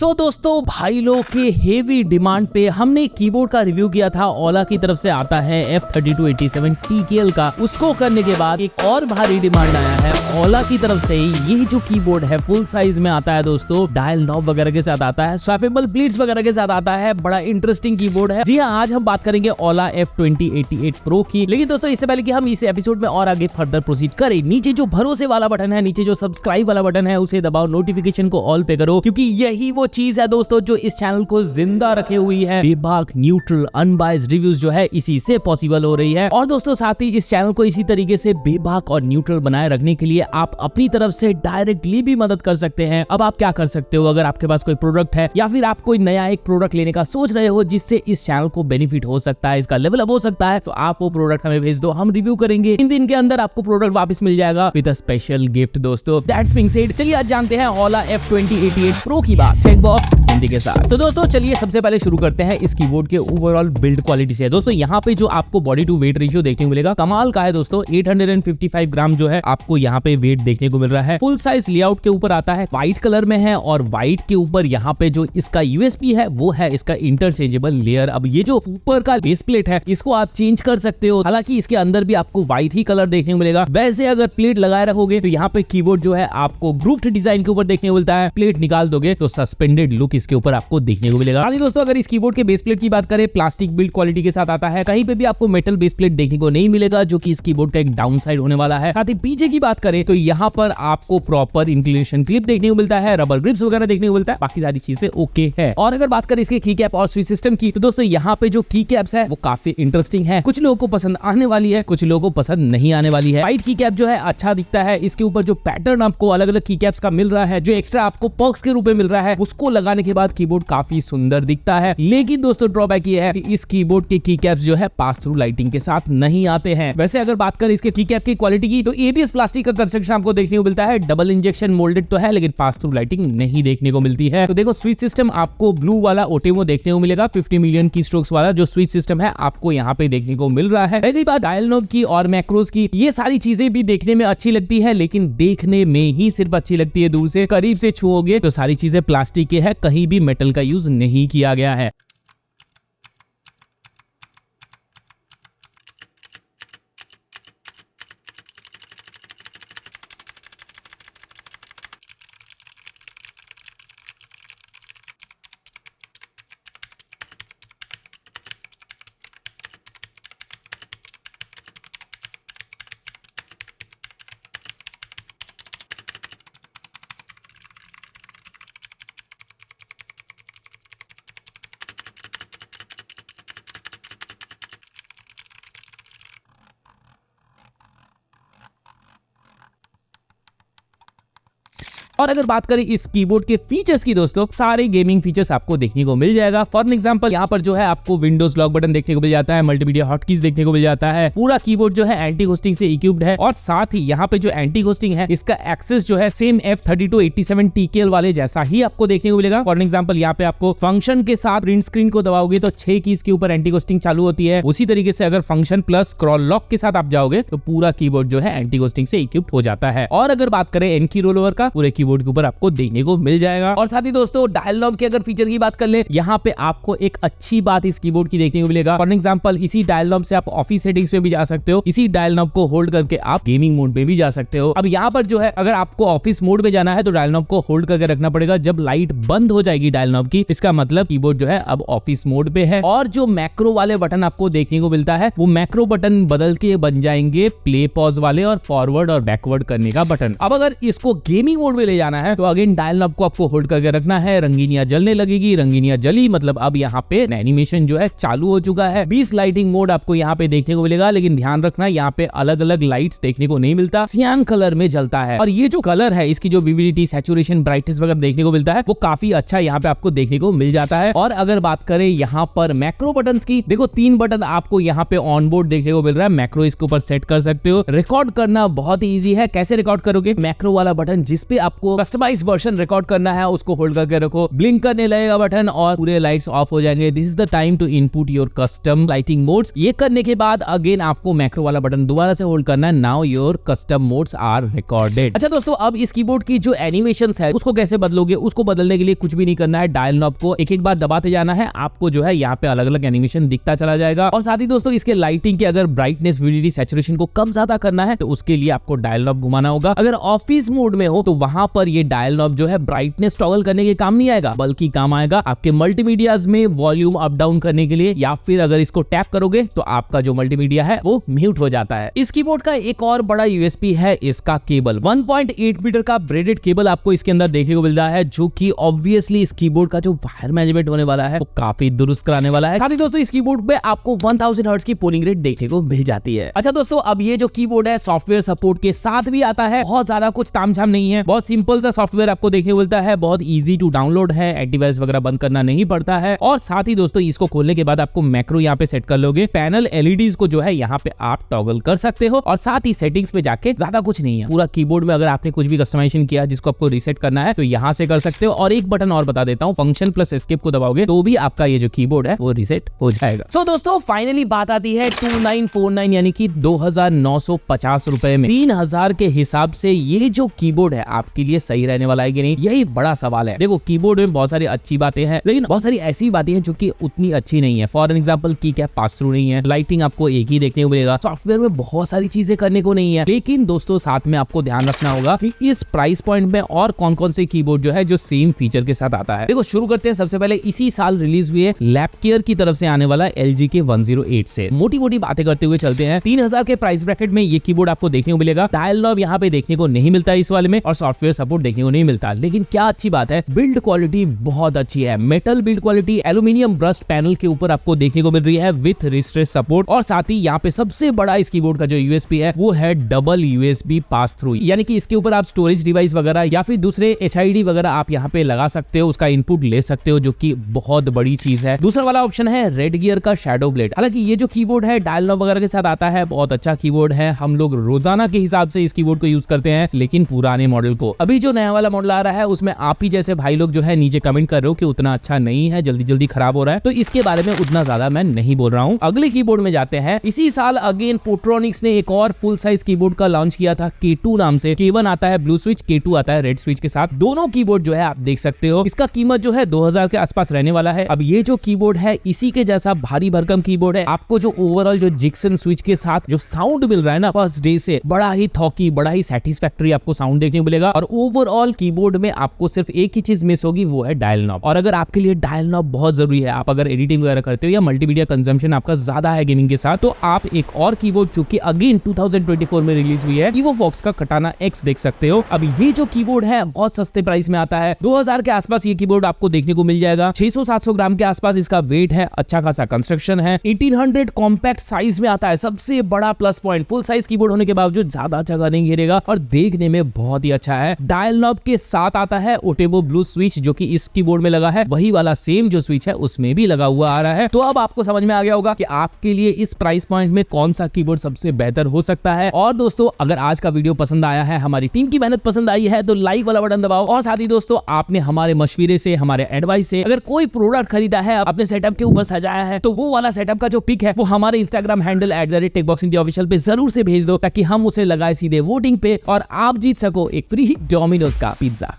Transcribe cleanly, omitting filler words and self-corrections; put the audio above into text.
सो दोस्तों भाई लोग के हेवी डिमांड पे हमने कीबोर्ड का रिव्यू किया था। ओला की तरफ से आता है F3287 TKL का। उसको करने के बाद एक और भारी डिमांड आया है ओला की तरफ से। ये जो कीबोर्ड है फुल साइज में आता है दोस्तों, डायल नॉब वगैरह के साथ आता है, स्वैपेबल प्लीट्स वगैरह के साथ आता है। बड़ा इंटरेस्टिंग कीबोर्ड है। जी हाँ, आज हम बात करेंगे ओला F2088 Pro की। लेकिन दोस्तों इससे पहले कि हम इस एपिसोड में और आगे फर्दर प्रोसीड करें, नीचे जो भरोसे वाला बटन है, नीचे जो सब्सक्राइब वाला बटन है उसे दबाओ, नोटिफिकेशन को ऑल पे करो, क्योंकि यही वो चीज है दोस्तों जो इस चैनल को जिंदा रखे हुई है। बेबाक, न्यूट्रल, अनबायस्ड रिव्यूज जो है इसी से पॉसिबल हो रही है। और दोस्तों साथ ही इस चैनल को इसी तरीके से बेबाक और न्यूट्रल बनाए रखने के लिए आप अपनी तरफ से डायरेक्टली भी मदद कर सकते हैं। अब आप क्या कर सकते हो, अगर आपके पास कोई प्रोडक्ट है या फिर आप कोई नया एक प्रोडक्ट लेने का सोच रहे हो जिससे इस चैनल को बेनिफिट हो सकता है, इसका लेवल अप हो सकता है, तो आप वो प्रोडक्ट हमें भेज दो, हम रिव्यू करेंगे। 3 दिन के अंदर आपको प्रोडक्ट वापस मिल जाएगा विद अ स्पेशल गिफ्ट दोस्तों। दैट्स बीइंग सेड, चलिए आज जानते हैं ओला F2088 Pro की बात, चेक बॉक्स हिंदी के साथ। तो दोस्तों चलिए सबसे पहले शुरू करते हैं इस कीबोर्ड के ओवरऑल बिल्ड क्वालिटी से। दोस्तों यहाँ पे जो आपको बॉडी टू वेट रेशियो देखने को मिलेगा कमाल का है दोस्तों। 855 ग्राम जो है आपको यहाँ पे वेट देखने को मिल रहा है। फुल साइज लेआउट के ऊपर आता है, व्हाइट कलर में है, और व्हाइट के ऊपर यहाँ पे जो इसका यूएसपी है वो है इसका इंटरचेंजेबल लेयर। अब ये जो ऊपर का बेस प्लेट है इसको आप चेंज कर सकते हो, हालांकि इसके अंदर भी आपको व्हाइट ही कलर देखने को मिलेगा। वैसे अगर प्लेट लगाए रखोगे तो यहाँ पे कीबोर्ड जो है आपको ग्रूव्ड डिजाइन के ऊपर देखने को मिलता है, प्लेट निकाल दोगे तो सस्पेंडेड लुक इसके ऊपर आपको देखने को मिलेगा। दोस्तों अगर इस कीबोर्ड के बेस प्लेट की बात करें, प्लास्टिक बिल्ड क्वालिटी के साथ आता है, कहीं पे भी आपको मेटल बेस प्लेट देखने को नहीं मिलेगा, जो कि इस कीबोर्ड का एक डाउन साइड होने वाला है। साथ ही पीछे की बात करें तो यहाँ पर आपको प्रॉपर इंक्लिनेशन क्लिप देखने को मिलता है, रबर ग्रिप्स वगैरह देखने को मिलता है, बाकी सारी चीजें ओके है। और अगर बात करें इसके की कैप और स्विच सिस्टम की, तो दोस्तों यहाँ पे जो की कैप्स है वो काफी इंटरेस्टिंग है। कुछ लोगों को पसंद आने वाली है, कुछ लोगों को पसंद नहीं आने वाली है। व्हाइट की कैप जो है अच्छा दिखता है, इसके ऊपर जो पैटर्न आपको अलग अलग की कैप्स का मिल रहा है, जो एक्स्ट्रा आपको पर्क्स के रूप में मिल रहा है, उसको लगाने के बाद कीबोर्ड काफी सुंदर दिखता है। लेकिन दोस्तों ड्रॉबैक ये है कि इस कीबोर्ड के की कैप्स जो है पास थ्रू लाइटिंग के साथ नहीं आते हैं। वैसे अगर बात करें इसके की कैप की क्वालिटी की, तो एबीएस प्लास्टिक का कंस्ट्रक्शन आपको देखने को मिलता है, डबल इंजेक्शन मोल्डेड तो है, लेकिन पास थ्रू लाइटिंग नहीं देखने को मिलती है। तो देखो स्विच सिस्टम आपको ब्लू वाला ओटेमो देखने को मिलेगा, 50 मिलियन की स्ट्रोक्स वाला जो स्विच सिस्टम है आपको यहाँ पे देखने को मिल रहा है। रही बात डायल नॉब की और मैक्रोस की, ये सारी चीजें भी देखने में अच्छी लगती है, लेकिन देखने में ही सिर्फ अच्छी लगती है, दूर से करीब से छुओगे तो सारी चीजें प्लास्टिक के है, कहीं भी मेटल का यूज नहीं किया गया है। और अगर बात करें इस कीबोर्ड के फीचर्स की दोस्तों, सारे गेमिंग फीचर्स आपको देखने को मिल जाएगा। फॉर एग्जांपल यहाँ पर जो है आपको विंडोज लॉक बटन देखने को मिल जाता है, मल्टीमीडिया हॉटकीज देखने को मिल जाता है। पूरा कीबोर्ड जो है एंटी होस्टिंग से इक्विप्ड है, और साथ ही यहाँ पे जो एंटी होस्टिंग है इसका एक्सेस जो है सेम F3287 TKL वाले जैसा ही आपको देखने को मिलेगा। फॉर एग्जांपल यहाँ पे आपको फंक्शन के साथ प्रिंट स्क्रीन को दबाओगे तो 6 कीज के ऊपर एंटी होस्टिंग चालू होती है। उसी तरीके से अगर फंक्शन प्लस स्क्रॉल लॉक के साथ आप जाओगे तो पूरा कीबोर्ड जो है एंटी होस्टिंग से इक्विप्ड हो जाता है। और अगर बात करें एन की रोल ओवर का, पूरे कीबोर्ड के ऊपर आपको देखने को मिल जाएगा। और साथ ही दोस्तों डायल नॉब के अगर फीचर की बात कर ले, यहाँ पे आपको एक अच्छी बात इस कीबोर्ड की देखने को मिलेगा। फॉर एग्जांपल इसी डायल नॉब से आप ऑफिस सेटिंग्स में भी जा सकते हो, इसी डायल नॉब को होल्ड करके आप गेमिंग मोड पे भी जा सकते हो। अब यहाँ पर जो है अगर आपको ऑफिस मोड में जाना है तो डायल नॉब को होल्ड करके रखना पड़ेगा। जब लाइट बंद हो जाएगी डायल नॉब की, इसका मतलब कीबोर्ड जो है अब ऑफिस मोड पे है। और जो मैक्रो वाले बटन आपको देखने को मिलता है, वो मैक्रो बटन बदल के बन जाएंगे प्ले पॉज वाले और फॉरवर्ड और बैकवर्ड करने का बटन। अब अगर इसको गेमिंग मोड में ले जाना है तो अगेन डायल नॉब को आपको होल्ड करके रखना है, रंगीनियां जलने लगेगी, रंगीनियां जली मतलब अब यहाँ पे एनिमेशन जो है चालू हो चुका है। 20 लाइटिंग मोड आपको यहाँ पे देखने को मिलेगा, लेकिन ध्यान रखना यहाँ पे अलग अलग लाइट्स देखने को नहीं मिलता, सियान कलर में जलता है। और ये जो कलर है इसकी जो विविडिटी, सैचुरेशन, ब्राइटनेस वगैरह देखने को मिलता है वो काफी अच्छा यहाँ पे आपको देखने को मिल जाता है। और अगर बात करें यहाँ पर मैक्रो बटन्स की, देखो 3 बटन आपको यहाँ पे ऑन बोर्ड देखने को मिल रहा है। मैक्रो इसके ऊपर सेट कर सकते हो। रिकॉर्ड करना बहुत ईजी है, कैसे रिकॉर्ड करोगे? मैक्रो वाला बटन जिसपे आपको आपको कस्टमाइज वर्जन रिकॉर्ड करना है उसको होल्ड करके रखो, ब्लिंक करने लगेगा बटन और पूरे लाइट्स ऑफ हो जाएंगे। This is the time to input your custom lighting modes. ये करने के बाद अगेन आपको मैक्रो वाला बटन दोबारा से होल्ड करना है। Now your custom modes are recorded. अच्छा दोस्तों, अब इस कीबोर्ड की जो एनिमेशंस है उसको कैसे बदलोगे? उसको बदलने के लिए कुछ भी नहीं करना है, डायल नॉब को एक एक बार दबाते जाना है, आपको जो है यहाँ पे अलग अलग एनिमेशन दिखता चला जाएगा। और साथ ही दोस्तों इसके लाइटिंग के अगर ब्राइटनेस विडिटी सैचुरेशन को कम ज्यादा करना है तो उसके लिए आपको डायल नॉब घुमाना होगा। अगर ऑफिस मोड में हो तो वहां पर ये डायल नॉब जो है ब्राइटनेस टॉगल करने के काम नहीं आएगा, बल्कि काम आएगा आपके मल्टीमीडियाज में वॉल्यूम अप डाउन करने के लिए, या फिर अगर इसको टैप करोगे तो आपका जो मल्टीमीडिया है वो म्यूट हो जाता है। इस कीबोर्ड का एक और बड़ा यूएसपी है इसका केबल। 1.8 मीटर का ब्रेडेड केबल आपको इसके अंदर देखने को मिल रहा है, जो कि ऑब्वियसली इस कीबोर्ड का जो वायर मैनेजमेंट होने वाला है वो काफी दुरुस्त कराने वाला है। साथ ही दोस्तों इस कीबोर्ड पे आपको 1000 हर्ट्ज की पोलिंग रेट देखने को मिल जाती है। अच्छा दोस्तों, अब ये जो कीबोर्ड है सॉफ्टवेयर सपोर्ट के साथ भी आता है। बहुत ज्यादा कुछ तामझाम नहीं है, बहुत सिंपल सा सॉफ्टवेयर आपको देखने को मिलता है, बहुत इजी टू डाउनलोड है, एंटीवायरस वगैरह बंद करना नहीं पड़ता है। और साथ ही दोस्तों इसको खोलने के बाद आपको मैक्रो यहाँ पे सेट कर लोगे, पैनल एलईडीज को जो है यहाँ पे आप टॉगल कर सकते हो। और साथ ही सेटिंग्स पे जाके ज्यादा कुछ नहीं है, पूरा कीबोर्ड में अगर आपने कुछ भी कस्टमाइजेशन किया जिसको आपको रीसेट करना है तो यहाँ से कर सकते हो। और एक बटन और बता देता हूँ, फंक्शन प्लस एस्केप को दबाओगे तो भी आपका ये जो कीबोर्ड है वो रीसेट हो जाएगा। सो दोस्तों फाइनली बात आती है 2949 यानी कि 2950 रुपए में 3000 के हिसाब से ये जो कीबोर्ड है आपके लिए सही रहने वाला है कि नहीं, यही बड़ा सवाल है। देखो कीबोर्ड में बहुत सारी अच्छी बातें हैं, लेकिन बहुत सारी ऐसी बातें हैं जो कि उतनी अच्छी नहीं है। फॉर एग्जांपल की क्या पास थ्रू नहीं है, लाइटिंग आपको एक ही देखने को मिलेगा, सॉफ्टवेयर में बहुत सारी चीजें करने को नहीं है। लेकिन दोस्तों साथ में आपको ध्यान रखना होगा कि इस प्राइस पॉइंट में और कौन कौन से कीबोर्ड जो है जो सेम फीचर के साथ आता है। देखो शुरू करते हैं सबसे पहले इसी साल रिलीज हुए लैपकेयर की तरफ से आने वाला LG के 108 से। मोटी मोटी बातें करते हुए चलते हैं। 3000 के प्राइस ब्रैकेट में ये कीबोर्ड आपको देखने को मिलेगा। डायल नॉब यहाँ पे देखने को नहीं मिलता इस वाले में, और सॉफ्टवेयर सपोर्ट देखने को नहीं मिलता। लेकिन क्या अच्छी बात है, बिल्ड क्वालिटी बहुत अच्छी है। Metal build quality aluminium burst panel के ऊपर आपको देखने को मिल रही है विथ रिस्ट्रेस सपोर्ट। और साथ ही यहाँ पे सबसे बड़ा इस कीबोर्ड का जो यूएसपी है वो है डबल USB पास थ्रू, यानी कि इसके ऊपर आप स्टोरेज डिवाइस वगैरह या फिर दूसरे HID वगैरह आप यहाँ पे लगा सकते हो, उसका इनपुट ले सकते हो, जो कि बहुत बड़ी चीज है। दूसरा वाला ऑप्शन है रेड गियर का शैडो ब्लेड। हालांकि ये जो कीबोर्ड है डायल नॉब वगैरह के साथ आता है, बहुत अच्छा कीबोर्ड है। हम लोग रोजाना के हिसाब से इस कीबोर्ड को यूज करते हैं, लेकिन पुराने मॉडल को। अभी जो नया वाला मॉडल आ रहा है उसमें आप ही जैसे भाई लोग जो है नीचे कमेंट कर रहे हो कि उतना अच्छा नहीं है, जल्दी जल्दी खराब हो रहा है, तो इसके बारे में उतना ज्यादा मैं नहीं बोल रहा हूँ। अगले कीबोर्ड में जाते हैं। इसी साल अगेन पोट्रॉनिक्स ने एक और फुल साइज कीबोर्ड का लॉन्च किया था K2 नाम से। K1 आता है ब्लू स्विच, K2 आता है रेड स्विच के साथ। दोनों कीबोर्ड जो है आप देख सकते हो, इसका कीमत जो है 2000 के आसपास रहने वाला है। अब ये जो कीबोर्ड है इसी के जैसा भारी भरकम कीबोर्ड है। आपको जो ओवरऑल जो जिक्सन स्विच के साथ जो साउंड मिल रहा है ना फर्स्ट डे से, बड़ा ही थॉकी, बड़ा ही सेटिस्फैक्टरी आपको साउंड देखने को मिलेगा। और ओवरऑल कीबोर्ड में आपको सिर्फ एक ही चीज मिस होगी, वो है डायल नॉब। और अगर आपके लिए डायल नॉब बहुत जरूरी है, आप अगर एडिटिंग वगैरह करते हो या मल्टीमीडिया कंजम्पशन आपका ज्यादा है गेमिंग के साथ, तो आप एक और कीबोर्ड जो कि अगेन 2024 में रिलीज हुई है, EvoFox का Katana X देख सकते हो। अब ये जो कीबोर्ड है बहुत सस्ते प्राइस में आता है, 2000 के आसपास ये कीबोर्ड आपको देखने को मिल जाएगा। 600-700 ग्राम के आसपास इसका वेट है, अच्छा खासा कंस्ट्रक्शन है। 1800 कॉम्पैक्ट साइज में आता है, सबसे बड़ा plus point. Full size keyboard होने के बावजूद ज्यादा जगह नहीं घेरेगा और देखने में बहुत ही अच्छा है। डायल नॉब के साथ आता है ओटेबो ब्लू स्विच, जो कि इस कीबोर्ड में लगा है, वही वाला सेम जो स्विच है उसमें भी लगा हुआ आ रहा है। तो अब आपको समझ में आ गया होगा कि आपके लिए इस प्राइस पॉइंट में कौन सा कीबोर्ड सबसे बेहतर हो सकता है। और दोस्तों अगर आज का वीडियो पसंद आया है, हमारी टीम की मेहनत पसंद आई है, तो लाइक वाला बटन दबाओ। और साथ ही दोस्तों आपने हमारे मशवरे से, हमारे एडवाइस से अगर कोई प्रोडक्ट खरीदा है, अपने सेटअप के ऊपर सजाया है, तो वो वाला सेटअप का जो पिक है वो हमारे इंस्टाग्राम हैंडल @techboxindia पे जरूर से भेज दो, ताकि हम उसे लगाए सीधे वोटिंग पे और आप जीत सको एक फ्री डोमिनोज का पिज्जा।